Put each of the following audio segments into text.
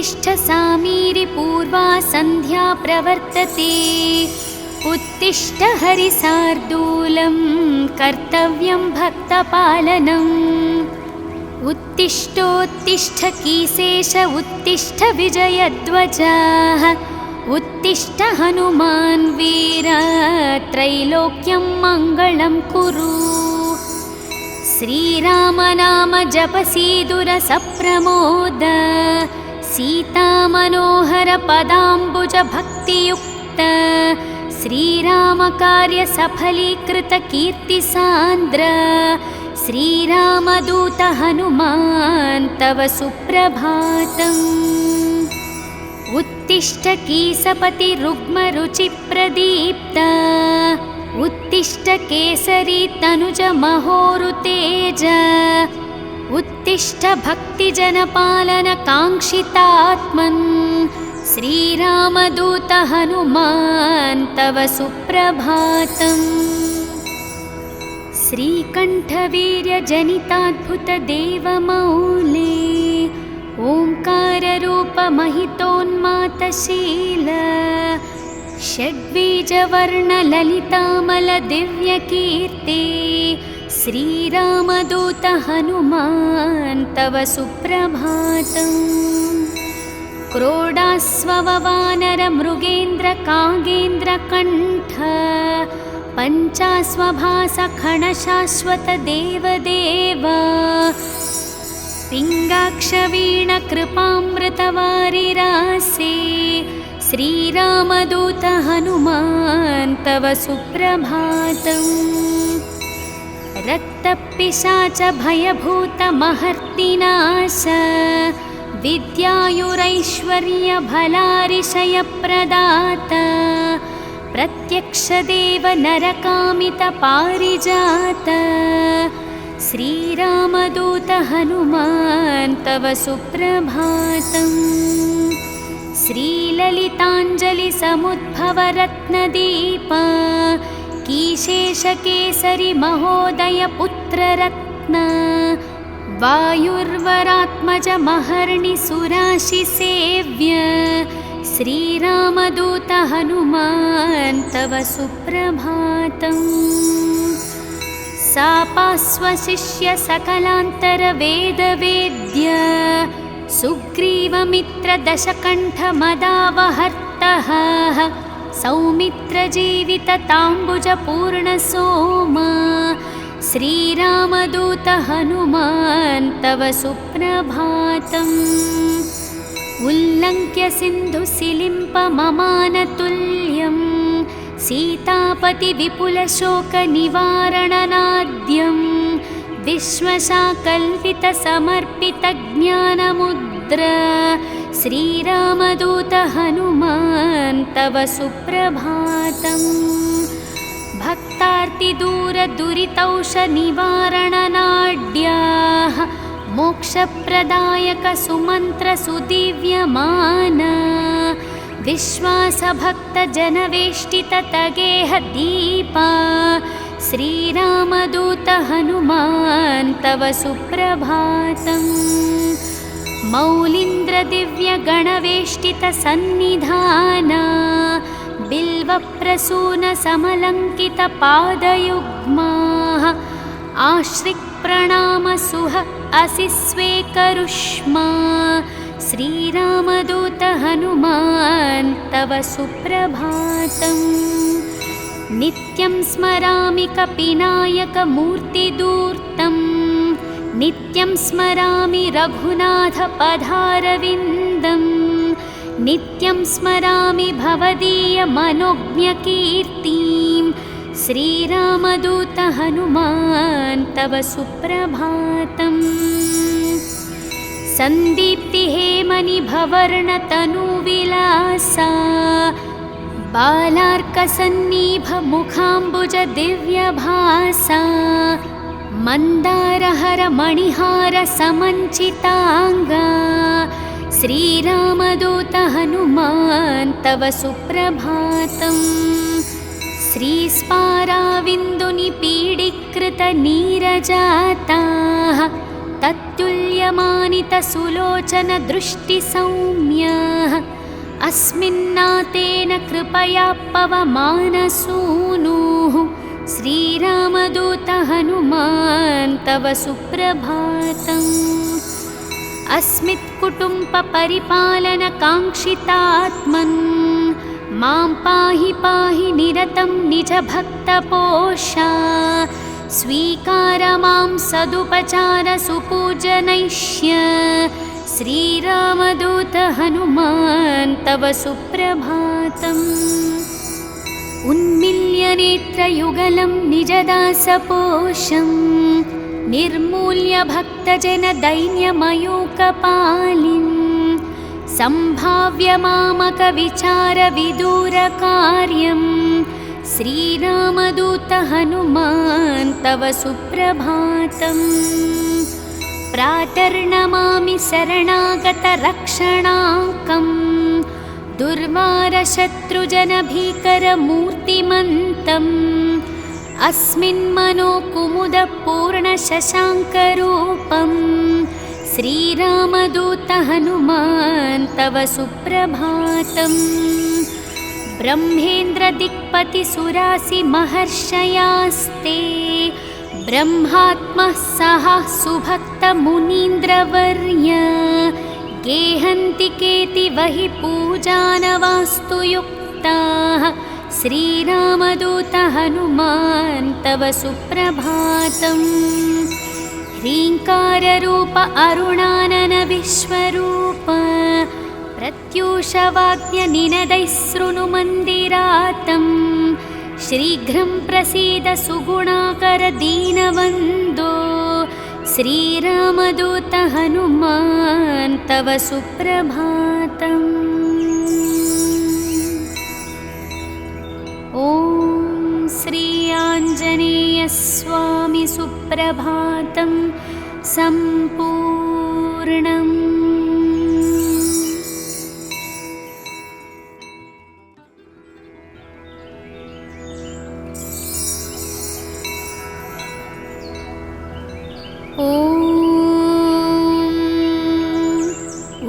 उत्तिष्ठ सामीरि पूर्वा सन्ध्या प्रवर्तते। उत्तिष्ठ हरिसार्दूलं कर्तव्यं भक्तपालनम्। उत्तिष्ठोत्तिष्ठ कीसेश उत्तिष्ठ विजयध्वजाः। उत्तिष्ठ हनुमान् वीर त्रैलोक्यं मङ्गलं कुरु। श्रीराम नाम जपसीदुर सप्रमोद। सीता मनोहर पदाम्बुज भक्तियुक्त। श्रीराम कार्य सफलीकृत कीर्ति सान्द्र। श्रीरामदूत हनुमान् तव सुप्रभातम्। उत्तिष्ठ कीसपति रुग्म रुचि प्रदीप्त। उत्तिष्ठ केसरी तनुज महोरुतेज। उत्तिष्ठ भक्तिजनपालन काङ्क्षितात्मन्। श्रीरामदूत हनुमान् तव सुप्रभातम्। श्रीकण्ठवीर्यजनिताद्भुत देवमौले। ओङ्काररूप महितोन्मातशील। षड्बीजवर्णललितामल दिव्यकीर्ति। श्रीरामदूत हनुमान् तव सुप्रभातम्। क्रोडास्ववानर मृगेन्द्र कागेन्द्र कण्ठ। पञ्चास्वभास खणशाश्वत देवदेव। पिङ्गाक्षवीण कृपामृतवारिरासे। श्रीरामदूत हनुमान् तव सुप्रभातम्। रक्तपिशाच भयभूत महर्तिनाश। विद्यायुरैश्वर्य भलारिशयप्रदात। प्रत्यक्षदेव नरकामित पारिजात। श्रीरामदूत हनुमान् तव सुप्रभातम्। श्रीललिताञ्जलि समुद्भव रत्नदीप। कीशेषकेसरि महोदय पुत्ररत्न। वायुर्वरात्मज महर्णि सुराशि सेव्य। श्रीरामदूत हनुमान् तव सुप्रभातम्। सापास्वशिष्य सकलान्तर वेदवेद्य। सुग्रीवमित्र दशकण्ठ मदावहर्तः। सौमित्र जीवित ताम्बुज पूर्ण सोम। श्रीरामदूत हनुमान् तव सुप्रभातम्। उल्लङ्घ्य सिन्धुसिलिम्प ममानतुल्यं। सीतापति विपुल शोक निवारणनाद्यं। विश्वशाकल्पित समर्पित ज्ञानमुद्र। श्रीरामदूत हनुमान् तव सुप्रभातम्। भक्तार्तिदूर दुरितौष निवारणनाड्याः। मोक्षप्रदायक सुमन्त्र सुदिव्यमान। विश्वासभक्त जनवेष्टित तगेह दीपा। श्रीरामदूत हनुमान् तव सुप्रभातम्। मौलीन्द्र दिव्य गणवेष्टित सन्निधाना। बिल्वप्रसून समलङ्कित पादयुग्माः। आश्रिक् प्रणाम सुह असि स्वेकरुष्मा। श्रीरामदूत हनुमान् तव सुप्रभातम्। नित्यं स्मरामि कपिनायक मूर्तिदूर्तं। नित्यं स्मरामि रघुनाथ पदारविन्दं। नित्यं स्मरामि भवदीय मनोज्ञकीर्तिं। श्रीरामदूत हनुमान् तव सुप्रभातम्। सन्दीप्तिहेमनिभवर्णतनुविलासा। बालार्कसन्नीभ मुखाम्बुज दिव्यभासा। मन्दारहर मणिहार समञ्चिताङ्गा। श्रीरामदूत हनुमान् तव सुप्रभातम्। श्रीस्पाराविन्दुनिपीडीकृत नीरजाताः। तत्तुल्य भाग्यमानितसुलोचनदृष्टिसौम्यः अस्मिन्नातेन कृपया पवमानसूनुः श्रीरामदूत हनुमान् तव सुप्रभातम्। अस्मित्कुटुम्बपरिपालनकाङ्क्षितात्मन् मां पाहि पाहि निरतं निजभक्तपोषा स्वीकार मां सदुपचार सुपूजनैष्य श्रीरामदूत हनुमान् तव सुप्रभातम्। उन्मिल्य नेत्रयुगलं निजदासपोषं निर्मूल्य भक्तजनदैन्यमयूकपालिं सम्भाव्य मामकविचारविदूरकार्यं श्रीरामदूत हनुमान् तव सुप्रभातम्। प्रातर्नमामि शरणागतरक्षणाङ्कं दुर्वारशत्रुजनभीकरमूर्तिमन्तम् अस्मिन्मनोकुमुदपूर्णशशाङ्करूपं श्रीरामदूत हनुमान् तव सुप्रभातम्। ब्रह्मेन्द्रदिक्पतिसुरासिमहर्षयास्ते ब्रह्मात्मः सह सुभक्तमुनीन्द्रवर्य गेहन्ति केतिवहि पूजानवास्तु युक्ताः श्रीरामदूत हनुमान् तव सुप्रभातम्। ह्रीङ्काररूप अरुणानन विश्वरूप प्रत्यूषवाद्यनिनदैः शृणुमन्दिरातं शीघ्रं प्रसीद सुगुणाकर दीनवन्दो श्रीरामदूत हनुमान् तव सुप्रभातम्। ॐ श्री आञ्जनेयस्वामी सुप्रभातं सम्पूर्णम्।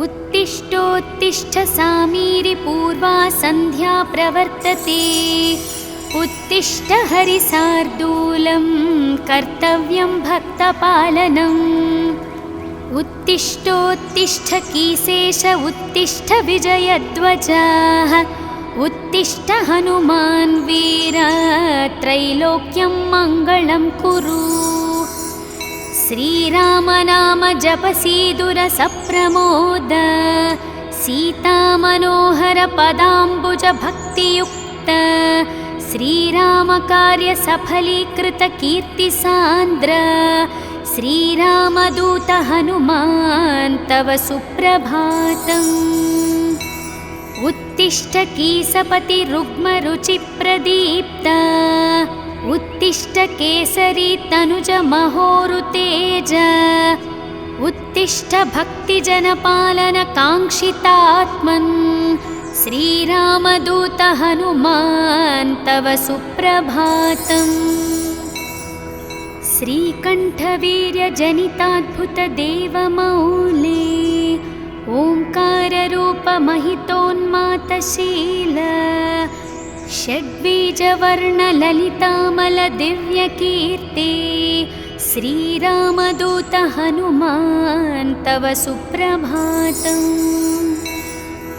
उत्तिष्ठोत्तिष्ठ सामीरि पूर्वा सन्ध्या प्रवर्तते उत्तिष्ठ हरिसार्दूलं कर्तव्यं भक्तपालनम्। उत्तिष्ठोत्तिष्ठ कीसेश उत्तिष्ठ विजयध्वजः उत्तिष्ठ हनुमान् वीर त्रैलोक्यं मङ्गलं कुरु। श्रीराम नाम जपसीदुर सप्रमोद सीतामनोहर पदाम्बुज भक्तियुक्त श्रीराम कार्य सफलीकृत कीर्तिसान्द्र श्रीरामदूत हनुमान् तव सुप्रभातम्। उत्तिष्ठ कीसपति रुग्मरुचिप्रदीप्त उत्तिष्ठ केसरी तनुज महोरुतेज उत्तिष्ठ भक्तिजनपालन काङ्क्षितात्मन् श्रीरामदूत हनुमान् तव सुप्रभातम्। श्रीकण्ठवीर्यजनिताद्भुतदेवमौले ओङ्काररूपमहितोन्मातशील षड्बीजवर्णललितामलदिव्यकीर्ते श्रीरामदूत हनुमान् तव सुप्रभातम्।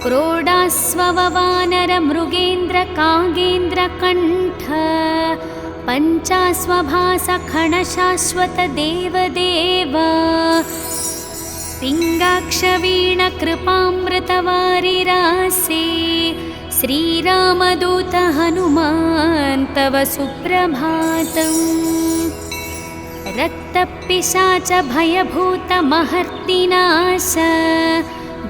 क्रोडास्ववानरमृगेन्द्रकागेन्द्रकण्ठ पञ्चास्वभासखणशाश्वत देवदेव पिङ्गाक्षवीणकृपामृतवारिरासे श्रीरामदूत हनुमान् तव सुप्रभातम्। रक्तपिशाच भयभूतमहर्तिनाश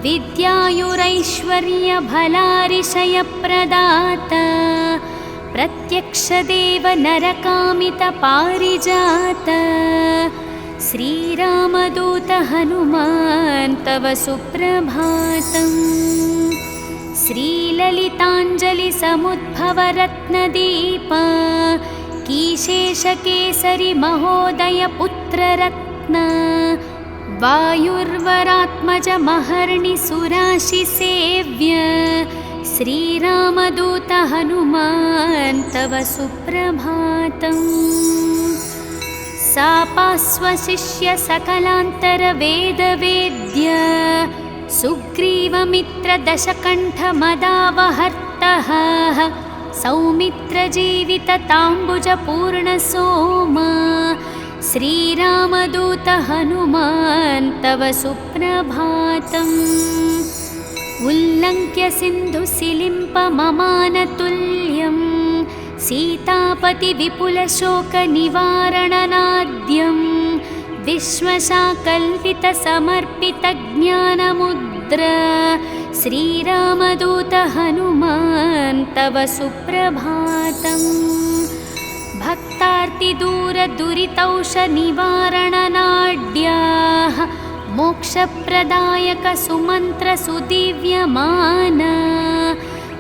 विद्यायुरैश्वर्यभलारिशयप्रदात प्रत्यक्षदेव नरकामितपारिजात श्रीरामदूत हनुमान् तव सुप्रभातम्। श्रीललिताञ्जलिसमुद्भवरत्नदीप कीशेषकेसरि महोदय पुत्ररत्न वायुर्वरात्मजमहर्निसुराशिसेव्य श्रीरामदूत हनुमान् तव सुप्रभातम्। सापास्वशिष्य सकलान्तरवेदवेद्य सुग्रीवमित्रदशकण्ठमदावहर्तः सौमित्रजीवितताम्बुजपूर्णसोमा श्रीरामदूत हनुमान् तव सुप्रभातम्। उल्लङ्घ्य सिन्धुसिलिम्पममानतुल्यं सीतापतिविपुलशोकनिवारणनाद्यं विश्वशाकल्पितसमर्पितज्ञानमुद्र श्रीरामदूत हनुमान् तव सुप्रभातम्। भक्तार्तिदूरदुरितौषनिवारणनाड्याः मोक्षप्रदायकसुमन्त्रसुदिव्यमान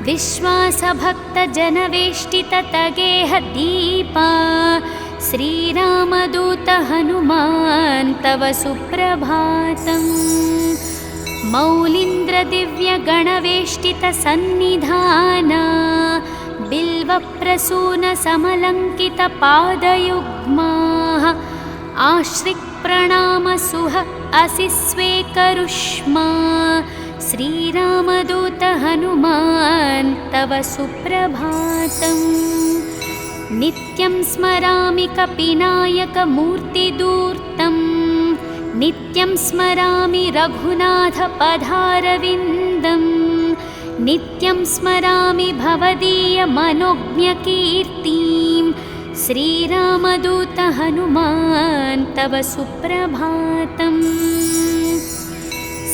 विश्वासभक्तजनवेष्टिततगेहदीपा श्रीरामदूत हनुमान् तव सुप्रभातम्। मौलीन्द्रदिव्यगणवेष्टितसन्निधाना बिल्वप्रसूनसमलङ्कितपादयुग्माः आश्रिक्प्रणामसुह असि स्वेकरुष्मा श्रीरामदूत हनुमान् तव सुप्रभातम्। नित्यं स्मरामि कपिनायकमूर्तिदूर्तं नित्यं स्मरामि रघुनाथपदारविन्दं नित्यं स्मरामि भवदीयमनोज्ञकीर्तिं श्रीरामदूत हनुमान् तव सुप्रभातम्।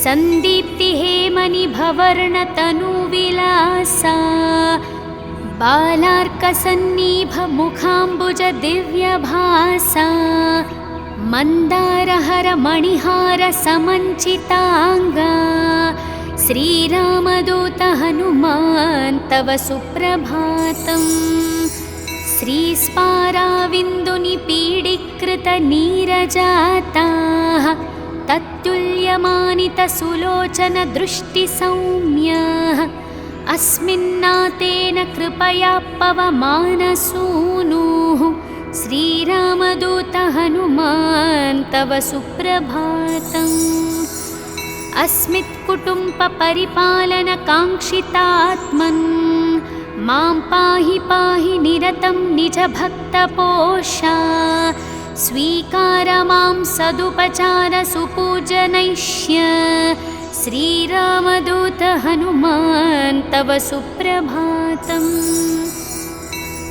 सन्दीप्तिहेमनिभवर्णतनुविलासा बालार्कसन्निभमुखाम्बुजदिव्यभासा मन्दारहरमणिहारसमञ्चिताङ्गा श्रीरामदूत हनुमान् तव सुप्रभातम्। श्रीस्पाराविन्दुनिपीडीकृतनीरजाताः तत्तुल्यमानितसुलोचनदृष्टिसौम्याः अस्मिन्नातेन कृपया पवमानसूनुः श्रीरामदूत हनुमान् तव सुप्रभातम्। अस्मित्कुटुम्बपरिपालनकाङ्क्षितात्मन् मां पाहि पाहि निरतं निजभक्तपोषा स्वीकार मां सदुपचारसुपूजनैष्य श्रीरामदूत हनुमान् तव सुप्रभातम्।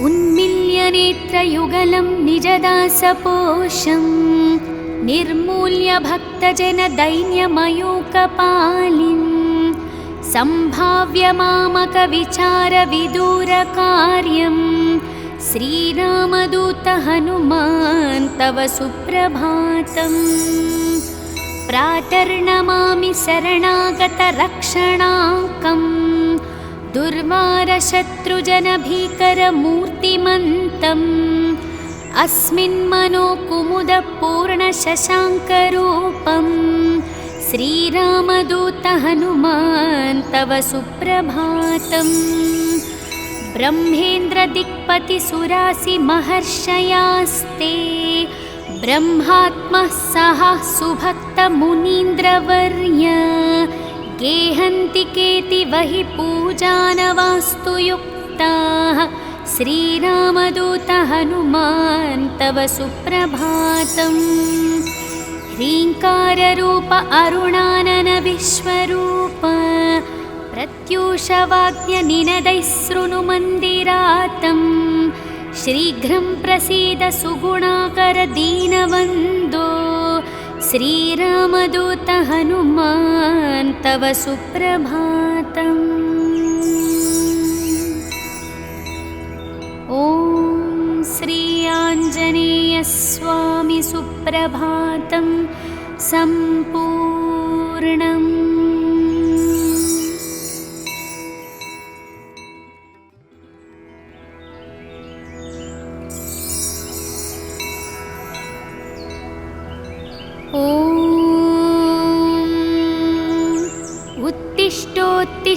उन्मील्यनेत्रयुगलं निजदासपोषं निर्मूल्य भक्तजनदैन्यमयूकपालिं सम्भाव्य मामकविचारविदूरकार्यं श्रीरामदूत हनुमान् तव सुप्रभातम्। प्रातर्नमामि शरणागतरक्षणाङ्कं दुर्वारशत्रुजनभीकरमूर्तिमन्तम् अस्मिन्मनोकुमुदपूर्णशशाङ्करूपं श्रीरामदूत हनुमान् तव सुप्रभातम्। ब्रह्मेन्द्रदिक्पतिसुरासिमहर्षयास्ते ब्रह्मात्मः सह सुभक्तमुनीन्द्रवर्य गेहन्ति केतिवहि पूजानवास्तु युक्ताः श्रीरामदूत हनुमान् तव सुप्रभातम्। ह्रीङ्काररूप अरुणानन विश्वरूप प्रत्यूषवाग्यनिनदैः शृणुमन्दिरातं शीघ्रं प्रसीद सुगुणाकर दीनवन्दो श्रीरामदूत हनुमान् तव सुप्रभातम्। ॐ श्री आञ्जनेयस्वामी सुप्रभातं सम्पूर्णम्। ॐ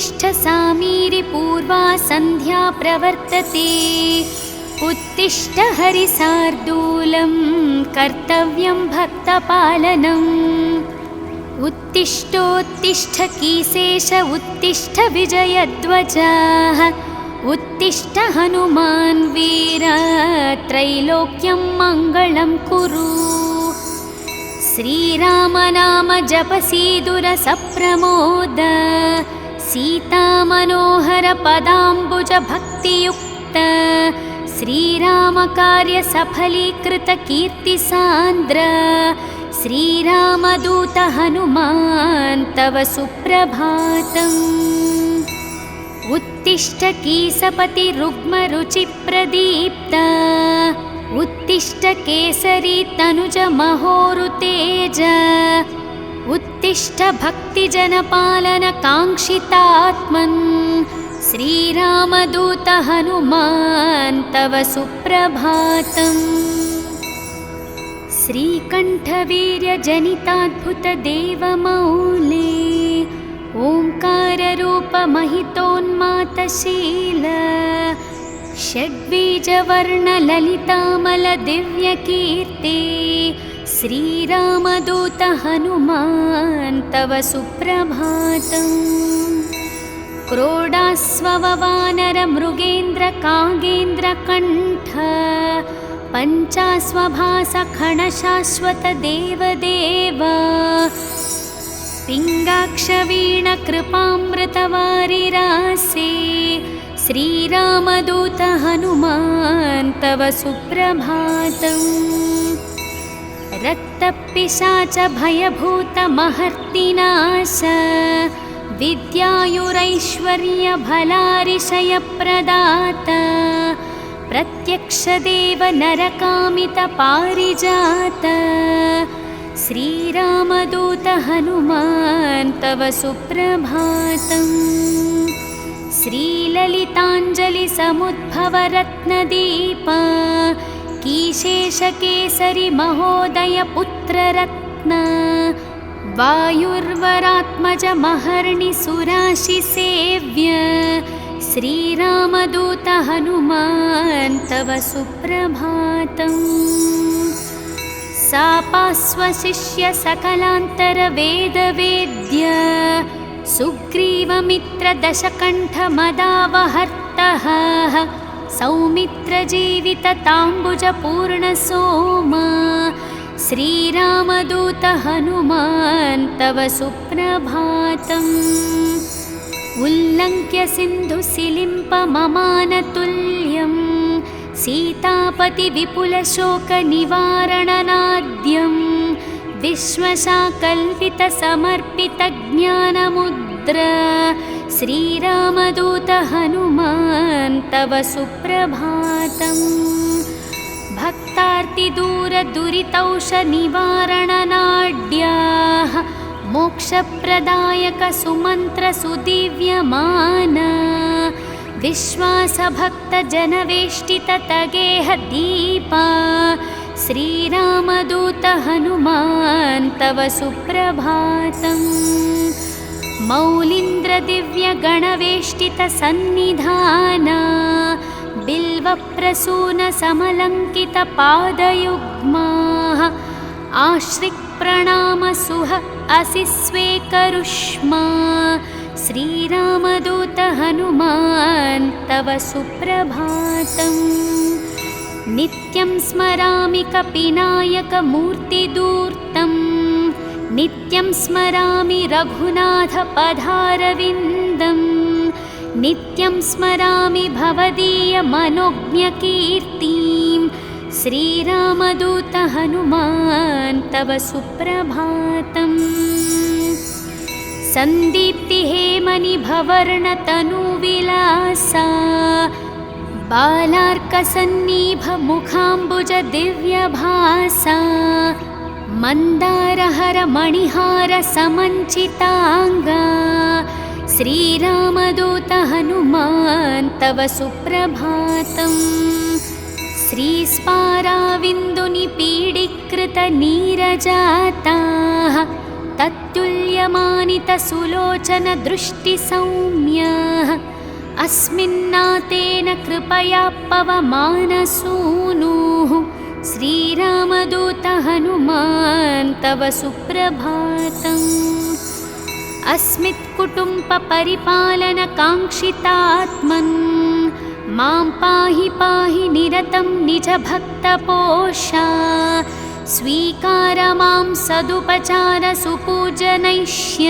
उत्तिष्ठ सामीरि पूर्वा सन्ध्या प्रवर्तते उत्तिष्ठ हरिसार्दूलं कर्तव्यं भक्तपालनम् उत्तिष्ठोत्तिष्ठ कीसेश उत्तिष्ठ विजयध्वजः उत्तिष्ठ हनुमान् वीर त्रैलोक्यं मङ्गलं कुरु श्रीराम नाम जपसीदुरसप्रमोद सीतामनोहर पदाम्बुज भक्तियुक्त श्रीराम कार्य सफलीकृत कीर्तिसान्द्र श्रीरामदूत हनुमान् तव सुप्रभातम् उत्तिष्ठ कीसपति रुग्मरुचिप्रदीप्त उत्तिष्ठ केसरी तनुज महोरुतेज उत्तिष्ठ भक्तिजनपालन काङ्क्षितात्मन् श्रीरामदूत हनुमान् तव सुप्रभातम् श्रीकण्ठवीर्यजनिताद्भुतदेवमौले ओङ्काररूपमहितोन्मातशील षड्बीजवर्णललितामलदिव्यकीर्ति श्रीरामदूत हनुमान् तव सुप्रभातम् क्रोडास्ववानरमृगेन्द्रकागेन्द्रकण्ठ पञ्चास्वभासखणशाश्वतदेवदेव पिङ्गाक्षवीणकृपामृतवारिरासे श्रीरामदूत हनुमान् तव सुप्रभातम् रक्तपिशाच भयभूतमहर्तिनाश विद्यायुरैश्वर्यभलारिशयप्रदाता प्रत्यक्षदेव नरकामितपारिजात श्रीरामदूत हनुमान् तव सुप्रभातम् श्रीललिताञ्जलिसमुद्भवरत्नदीप कीशेषकेसरि महोदयपुत्ररत्न वायुर्वरात्मज महर्णिसुराशिसेव्य श्रीरामदूत हनुमान् तव सुप्रभातम् सापास्वशिष्य सकलान्तरवेदवेद्य सुग्रीवमित्रदशकण्ठमदावहर्तः सौमित्रजीवितताम्बुजपूर्णसोमा श्रीरामदूत हनुमान् तव सुप्रभातम् उल्लङ्घ्य सिन्धुसिलिम्पममानतुल्यं सीतापतिविपुलशोकनिवारणनाद्यं विश्वशाकल्पितसमर्पितज्ञानमुद्र श्रीरामदूत हनुमान् तव सुप्रभातम् भक्तार्तिदूरदुरितौषनिवारणनाड्याः मोक्षप्रदायक सुमन्त्रसुदिव्यमान विश्वासभक्तजनवेष्टिततगेह दीपा श्रीरामदूत हनुमान् तव सुप्रभातम् मौलीन्द्रदिव्यगणवेष्टितसन्निधाना बिल्वप्रसूनसमलङ्कितपादयुग्माः आश्रिक्प्रणामसुह असि स्वेकरुष्मा श्रीरामदूत हनुमान् तव सुप्रभातम् नित्यं स्मरामि कपिनायकमूर्तिदूर्तं नित्यं स्मरामि रघुनाथपदारविन्दं नित्यं स्मरामि भवदीयमनोज्ञकीर्तिं श्रीरामदूत हनुमान् तव सुप्रभातम् सन्दीप्तिहेमनिभवर्णतनुविलासा बालार्कसन्निभमुखाम्बुजदिव्यभासा मन्दारहरमणिहारसमञ्चिताङ्गा श्रीरामदूत हनुमान् तव सुप्रभातम् श्रीस्पाराविन्दुनिपीडीकृतनीरजाताः तत्तुल्य भाव्यमानितसुलोचनदृष्टिसौम्यः अस्मिन्नातेन कृपया पवमानसूनुः श्रीरामदूत हनुमान् तव सुप्रभातम्। अस्मित्कुटुम्बपरिपालनकाङ्क्षितात्मन् मां पाहि पाहि निरतं निजभक्तपोषा स्वीकार मां सदुपचारसुपूजनैष्य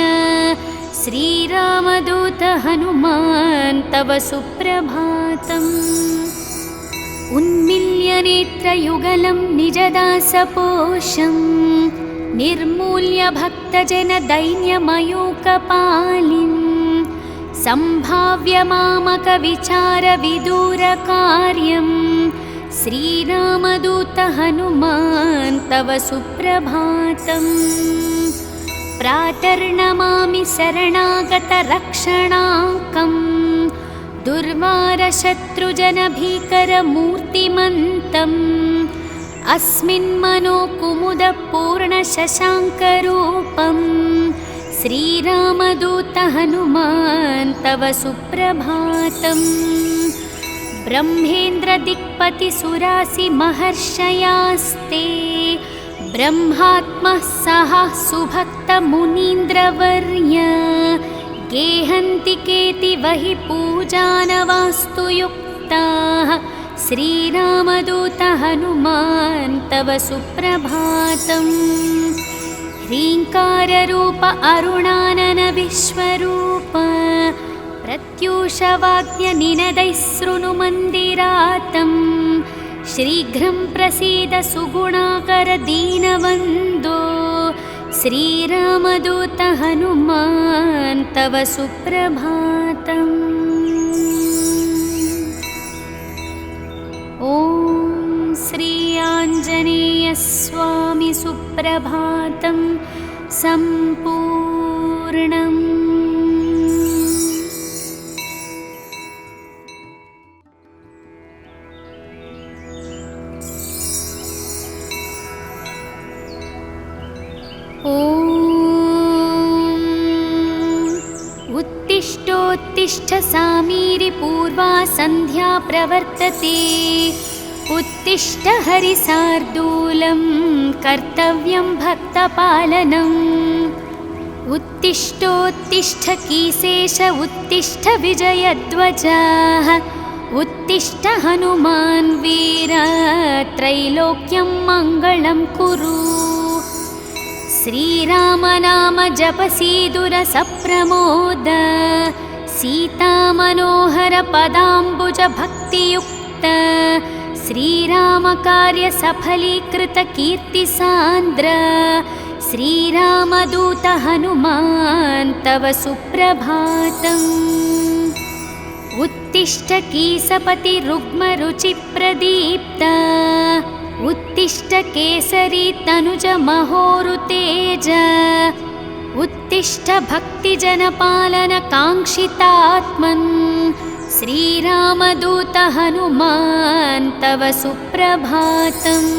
श्रीरामदूत हनुमान् तव सुप्रभातम्। उन्मील्य नेत्रयुगलं निजदासपोषं निर्मूल्य भक्तजनदैन्यमयूकपालिं सम्भाव्य मामकविचारविदूरकार्यं श्रीरामदूत हनुमान् तव सुप्रभातम्। प्रातर्नमामि शरणागतरक्षणाङ्कम् दुर्वारशत्रुजनभीकरमूर्तिमन्तम् अस्मिन्मनोकुमुदपूर्णशशाङ्करूपं श्रीरामदूत हनुमान् तव सुप्रभातम्। ब्रह्मेन्द्रदिक्पतिसुरासिमहर्षयास्ते ब्रह्मात्मः सह सुभक्तमुनीन्द्रवर्य गेहन्ति केतिवहि पूजानवास्तु युक्ताः श्रीरामदूत हनुमान् तव सुप्रभातम्। ह्रीङ्काररूप अरुणानन विश्वरूप प्रत्यूषवाद्यनिनदैः शृणुमन्दिरातम् शीघ्रं प्रसीद सुगुणाकर दीनवन्दो श्रीरामदूत हनुमान् तव सुप्रभातम्। ॐ श्री आञ्जनेयस्वामी सुप्रभातं सम्पूर्णम्। उत्तिष्ठोत्तिष्ठ सामीरि पूर्वा सन्ध्या प्रवर्तते उत्तिष्ठ हरिसार्दूलं कर्तव्यं भक्तपालनम्। उत्तिष्ठोत्तिष्ठ कीसेश उत्तिष्ठ विजयध्वजः उत्तिष्ठ हनुमान् वीर त्रैलोक्यं मङ्गलं कुरु। श्रीरामनाम जपसीदुरसप्रमोद सीतामनोहर पदाम्बुज भक्तियुक्त श्रीरामकार्य सफलीकृत कीर्तिसान्द्र श्रीरामदूत हनुमान् तव सुप्रभातम्। उत्तिष्ठ कीसपति रुग्मरुचिप्रदीप्त उत्तिष्ठ केसरी तनुज महोरुतेज उत्तिष्ठ भक्तिजनपालन काङ्क्षितात्मन् श्रीरामदूत हनुमान् तव सुप्रभातम्।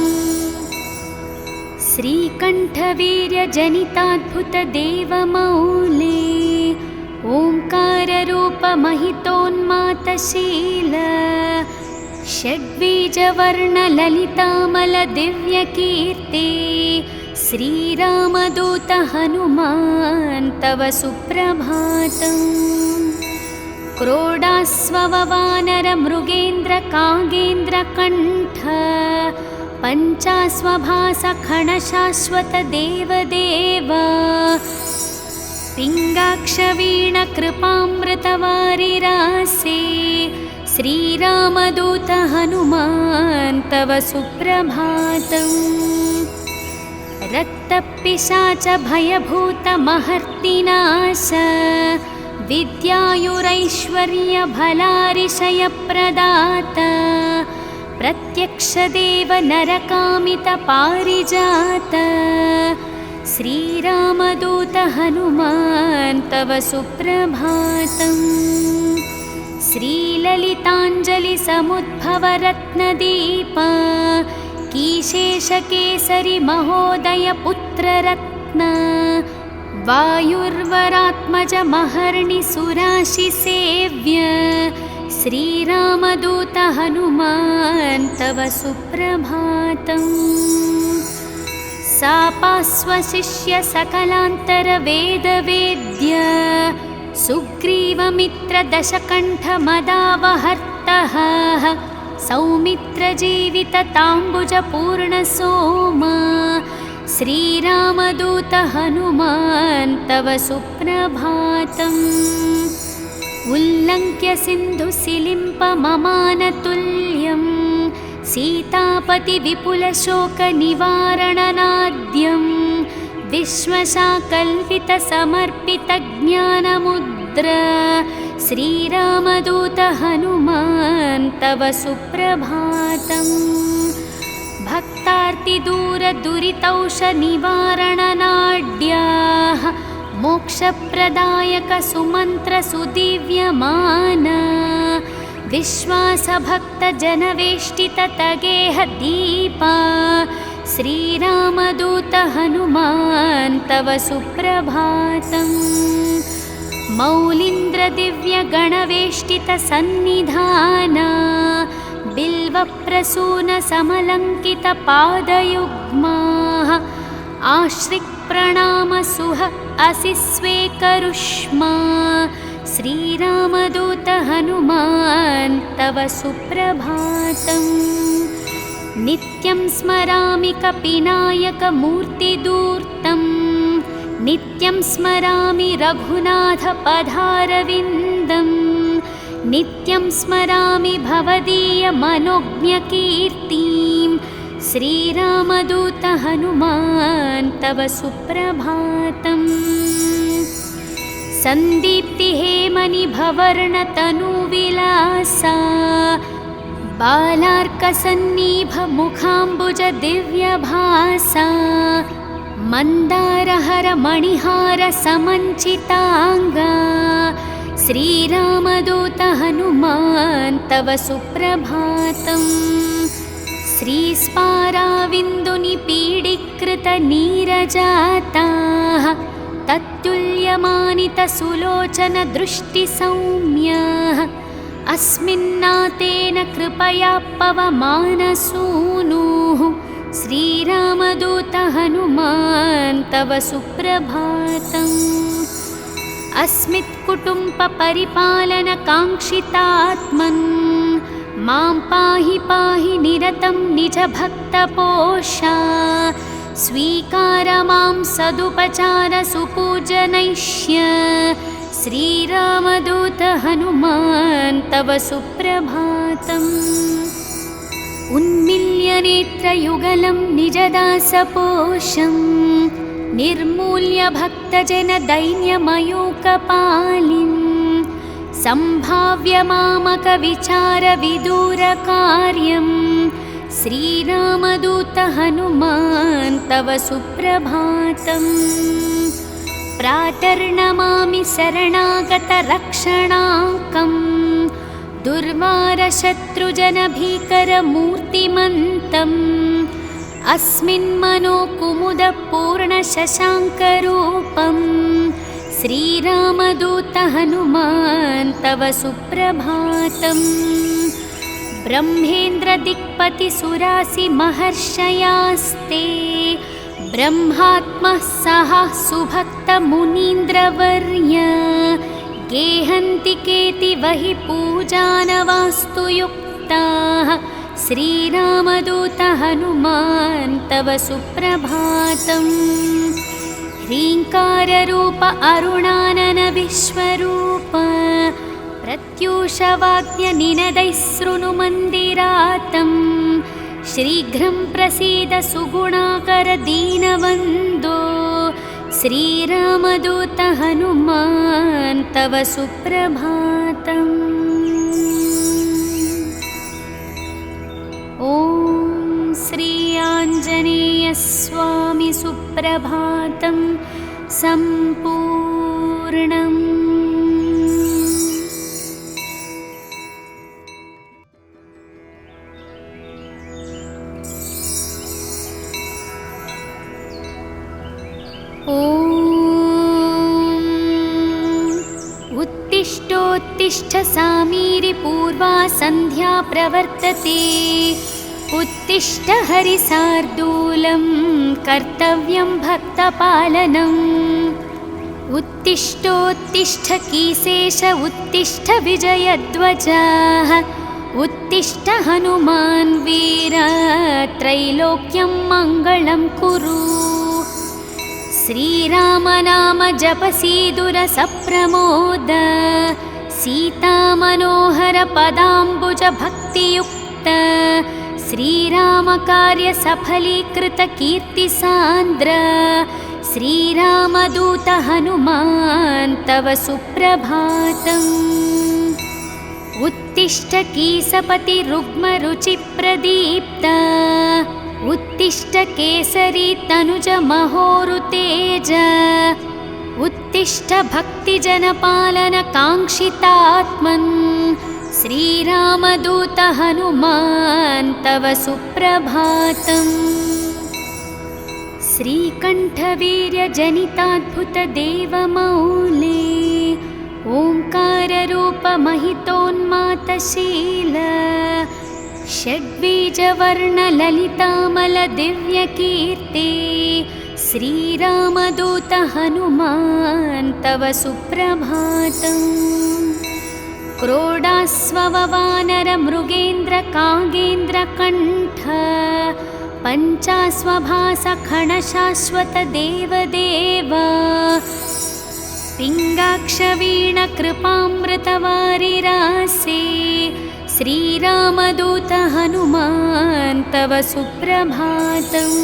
श्रीकण्ठवीर्यजनिताद्भुतदेवमौले ओङ्काररूपमहितोन्मातशील षड्बीजवर्णललितामलदिव्यकीर्ते श्रीरामदूत हनुमान् तव सुप्रभातम्। क्रोडास्ववानरमृगेन्द्रकागेन्द्रकण्ठ पञ्चास्वभासखणशाश्वतदेवदेव पिङ्गाक्षवीणकृपामृतवारिरासे श्रीरामदूत हनुमान् तव सुप्रभातम्। रक्तपिशाच भयभूतमहर्तिनाश विद्यायुरैश्वर्यभलारिशयप्रदात प्रत्यक्षदेव नरकामितपारिजात श्रीरामदूत हनुमान् तव सुप्रभातम्। श्रीललिताञ्जलिसमुद्भवरत्नदीप कीशेषकेसरि महोदय पुत्ररत्न वायुर्वरात्मजमहर्निसुराशिसेव्य श्रीरामदूत हनुमान् तव सुप्रभातम्। सापास्वशिष्य सकलान्तरवेदवेद्य सुग्रीवमित्रदशकण्ठमदावहर्तः सौमित्रजीवितताम्बुजपूर्णसोमा श्रीरामदूत हनुमान् तव सुप्रभातम्। उल्लङ्घ्य सिन्धुसिलिम्पममानतुल्यं सीतापतिविपुलशोकनिवारणनाद्यं विश्वशाकल्पितसमर्पितज्ञानमुद्र श्रीरामदूत हनुमान् तव सुप्रभातम्। भक्तार्तिदूरदुरितौषनिवारणनाड्याः मोक्षप्रदायकसुमन्त्रसुदिव्यमाना विश्वासभक्तजनवेष्टिततगेहदीपा श्रीरामदूत हनुमान् तव सुप्रभातम्। मौलीन्द्रदिव्यगणवेष्टितसन्निधाना बिल्वप्रसूनसमलङ्कितपादयुग्माः आश्रिक्प्रणामसुह असि स्वेकरुष्मा श्रीरामदूत हनुमान् तव सुप्रभातम्। नित्यं स्मरामि कपिनायकमूर्तिदूर्तं नित्यं स्मरामि रघुनाथपदारविन्दं नित्यं स्मरामि भवदीयमनोज्ञकीर्तिं श्रीरामदूत हनुमान् तव सुप्रभातम्। सन्दीप्तिहेमनिभवर्णतनुविलासा बालार्कसन्निभमुखाम्बुजदिव्यभासा मन्दारहरमणिहारसमञ्चिताङ्गा श्रीरामदूत हनुमान् तव सुप्रभातम्। श्रीस्पाराविन्दुनिपीडीकृतनीरजाताः तत्तुल्यमानितसुलोचनदृष्टिसौम्याः अस्मिन्नातेन कृपया पवमानसूनुः श्रीरामदूत हनुमान् तव सुप्रभातम्। अस्मित्कुटुम्बपरिपालनकाङ्क्षितात्मन् मां पाहि पाहि निरतं निजभक्तपोषा स्वीकार मां सदुपचारसुपूजनैष्य श्रीरामदूत हनुमान् तव सुप्रभातम्। उन्मील्यनेत्रयुगलं निजदासपोषं निर्मूल्य भक्तजनदैन्यमयूकपालिं सम्भाव्य मामकविचारविदूरकार्यं श्रीरामदूत हनुमान् तव सुप्रभातम्। प्रातर्नमामि शरणागतरक्षणाङ्कम् दुर्वारशत्रुजनभीकरमूर्तिमन्तम् अस्मिन्मनोकुमुदपूर्णशशाङ्करूपं श्रीरामदूत हनुमान् तव सुप्रभातम्। ब्रह्मेन्द्रदिक्पतिसुरासिमहर्षयास्ते ब्रह्मात्मः सह सुभक्तमुनीन्द्रवर्य गेहन्ति केतिवहि पूजानवास्तु युक्ताः श्रीरामदूत हनुमान् तव सुप्रभातम्। ह्रीङ्काररूप अरुणानन विश्वरूप प्रत्यूषवाद्यनिनदैः शृणुमन्दिरातं शीघ्रं प्रसीद सुगुणाकर दीनवन्दो श्रीरामदूत हनुमान् तव सुप्रभातम्। ॐ श्री आञ्जनेयस्वामी सुप्रभातं सम्पूर्णम्। ॐ पूर्वा सन्ध्या प्रवर्तते। उत्तिष्ठ हरिसार्दूलं कर्तव्यं भक्तपालनम्। उत्तिष्ठोत्तिष्ठ कीसेश उत्तिष्ठ विजयध्वजः। उत्तिष्ठ हनुमान् वीर त्रैलोक्यं मङ्गलं कुरु। श्रीराम नाम जपसीदुरसप्रमोद। सीतामनोहर पदाम्बुज भक्तियुक्त। श्रीराम कार्य सफलीकृत कीर्तिसान्द्र। श्रीरामदूत हनुमान् तव सुप्रभातम्। उत्तिष्ठ कीसपति रुग्मरुचिप्रदीप्त। उत्तिष्ठ केसरी तनुज महोरुतेज। उत्तिष्ठ भक्तिजनपालन काङ्क्षितात्मन्। श्रीरामदूत हनुमान् तव सुप्रभातम्। श्रीकण्ठवीर्यजनिताद्भुतदेवमौले। ओङ्काररूपमहितोन्मातशील। षड्बीजवर्णललितामलदिव्यकीर्ति। श्रीरामदूत हनुमान् तव सुप्रभातम्। क्रोडास्ववानरमृगेन्द्रकागेन्द्रकण्ठ। पञ्चास्वभासखणशाश्वतदेवदेव। पिङ्गाक्षवीणकृपामृतवारिरासे। श्रीरामदूत हनुमान् तव सुप्रभातम्।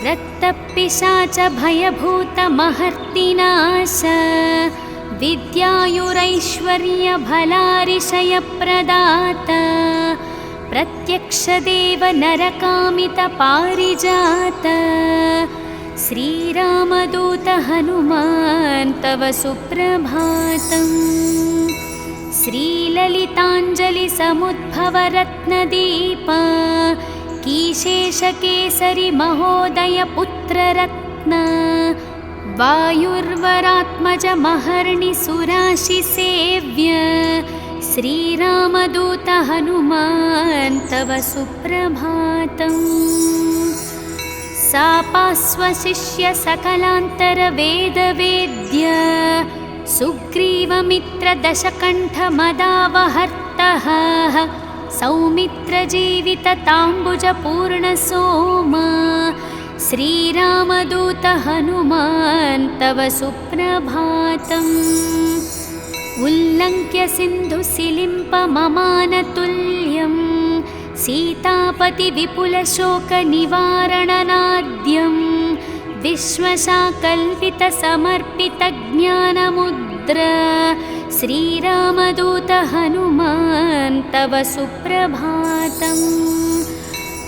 रक्तपिशाच भयभूतमहर्तिनाश। विद्यायुरैश्वर्यभलारिशयप्रदाता। प्रत्यक्षदेव नरकामितपारिजात। श्रीरामदूत हनुमान् तव सुप्रभातम्। श्रीललिताञ्जलिसमुद्भवरत्नदीप। कीशेषकेसरि महोदय पुत्ररत्न। वायुर्वरात्मज महर्णि सुराशिसेव्य। श्रीरामदूत हनुमान् तव सुप्रभातम्। सापास्वशिष्य सकलान्तरवेदवेद्य। सुग्रीवमित्रदशकण्ठमदावहर्तः। सौमित्रजीवितताम्बुजपूर्णसोम। श्रीरामदूत हनुमान् तव सुप्रभातम्। उल्लङ्घ्य सिन्धुसिलिम्पममानतुल्यं। सीतापतिविपुलशोकनिवारणनाद्यं। विश्वशाकल्पितसमर्पितज्ञानमुद्र। श्रीरामदूत हनुमान् तव सुप्रभातम्।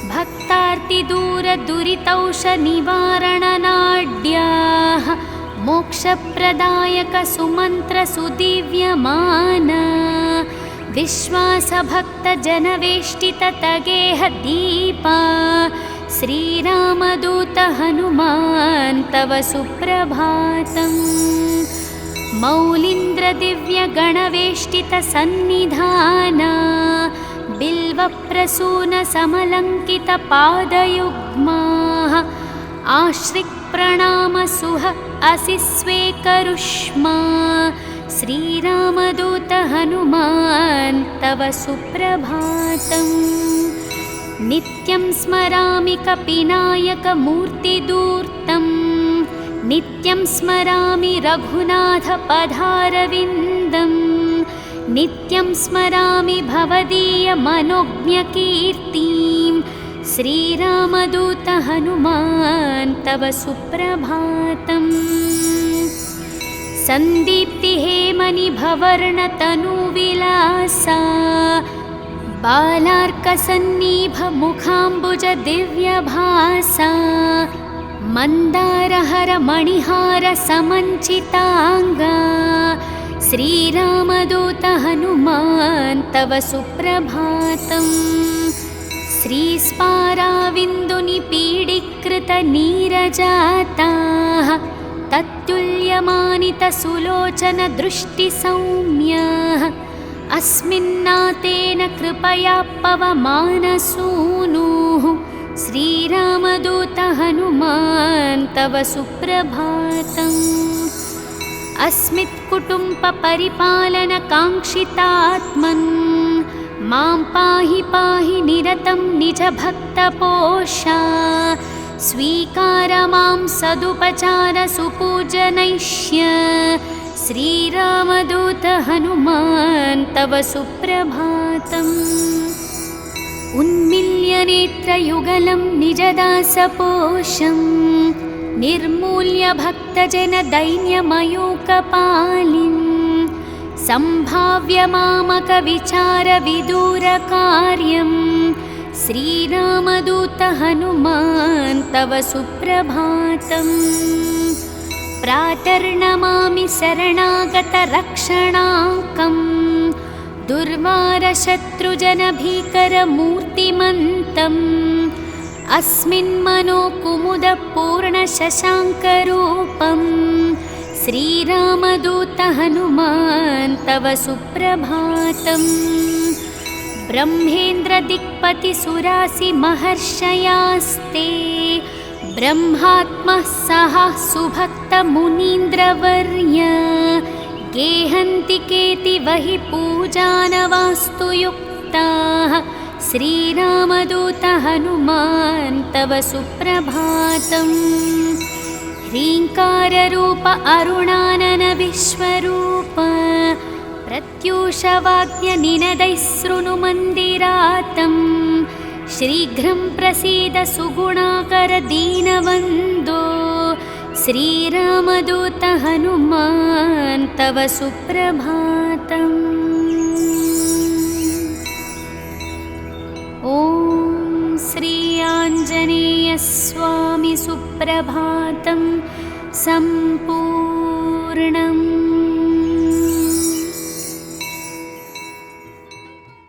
भक्तार्तिदूरदुरितौषनिवारणनाड्याः। मोक्षप्रदायक सुमन्त्रसुदिव्यमान। विश्वासभक्तजनवेष्टिततगेह दीपा। श्रीरामदूत हनुमान् तव सुप्रभातम्। मौलीन्द्रदिव्यगणवेष्टितसन्निधाना। बिल्वप्रसूनसमलङ्कितपादयुग्माः। आश्रिक्प्रणामसुह असि स्वेकरुष्मा। श्रीरामदूत हनुमान् तव सुप्रभातम्। नित्यं स्मरामि कपिनायकमूर्तिदूर्तम्। नित्यं स्मरामि रघुनाथपदारविन्दम्। नित्यं स्मरामि भवदीयमनोज्ञकीर्तिं। श्रीरामदूत हनुमान् तव सुप्रभातम्। सन्दीप्तिहेमनिभवर्णतनुविलासा। बालार्कसन्निभमुखाम्बुजदिव्यभासा। मन्दारहरमणिहारसमञ्चिताङ्गा। श्रीरामदूत हनुमान् तव सुप्रभातम्। श्रीस्पाराविन्दुनिपीडीकृतनीरजाताः। तत्तुल्यमानितसुलोचनदृष्टिसौम्याः। अस्मिन्नातेन कृपया पवमानसूनुः श्रीरामदूत हनुमान् तव सुप्रभातम्। अस्मित्कुटुम्बपरिपालनकाङ्क्षितात्मन् मां पाहि पाहि निरतं निजभक्तपोषा। स्वीकार मां सदुपचार सुपूजनैष्य श्रीरामदूत हनुमान् तव सुप्रभातम्। उन्मिल्य नेत्रयुगलं निजदासपोषं निर्मूल्य भक्तजनदैन्यमयूकपालिं सम्भाव्य मामकविचारविदूरकार्यं श्रीरामदूत हनुमान् तव सुप्रभातम्। प्रातर्नमामि शरणागतरक्षणाङ्कम् दुर्वारशत्रुजनभीकरमूर्तिमन्तम् अस्मिन्मनोकुमुदपूर्णशशाङ्करूपं श्रीरामदूत हनुमान् तव सुप्रभातम्। ब्रह्मेन्द्रदिक्पतिसुरासिमहर्षयास्ते ब्रह्मात्मः सह सुभक्तमुनीन्द्रवर्य गेहन्ति केतिवहि पूजानवास्तु युक्ताः श्रीरामदूत हनुमान् तव सुप्रभातम्। ह्रीङ्काररूप अरुणानन विश्वरूप प्रत्यूषवाद्यनिनदैः शृणुमन्दिरातम् शीघ्रं प्रसीद सुगुणाकर दीनवन्दो श्रीरामदूत हनुमान् तव सुप्रभातम्। ॐ श्री आञ्जनेयस्वामी सुप्रभातं सम्पूर्णम्।